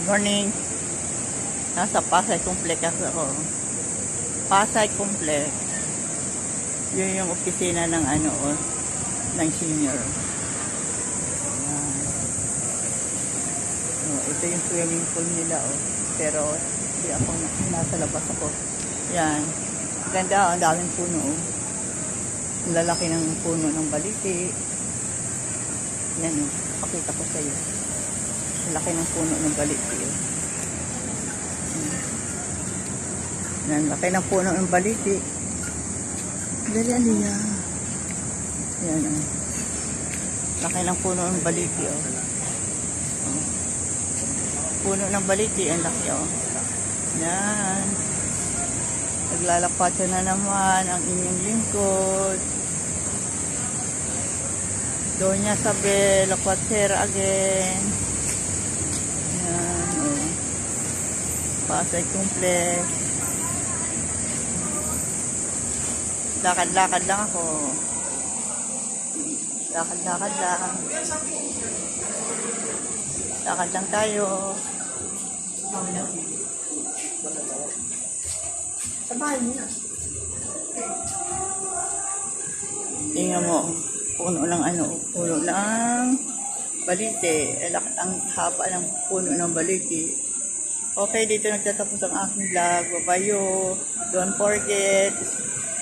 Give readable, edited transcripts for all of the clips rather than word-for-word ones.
Morning. Nasa Pasay Complex ako. Pasay Complex. Yun yung opisina ng ng senior. Ayan. Ito yung swimming pool nila Pero hindi ako nasa labas ako. Yan. Ganda ang daming puno Ang lalaki ng puno ng baliti. Yan pakita ko sa iyo. Ang laki ng puno ng baliti Yan, laki ng puno ng baliti. Dali aliya. Yan laki ng puno ng baliti Puno ng baliti, ang laki Yan. Naglalakpatsa na naman ang inyong lingkod. Doña Sabel, Lakwatsera again. Yan, Pasay Complex. Lakad-lakad lang ako. Lakad-lakad lang. Lakad lang tayo. Sabahin mo na. Tingnan mo. Puno ng puno ng baliti. Ang haba ng puno ng baliti. Okay, dito nagtatapos ang aking vlog. Babayo. Don't forget,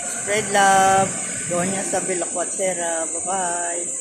spread love. Doña Sabel, Lakwatsera. Bye-bye.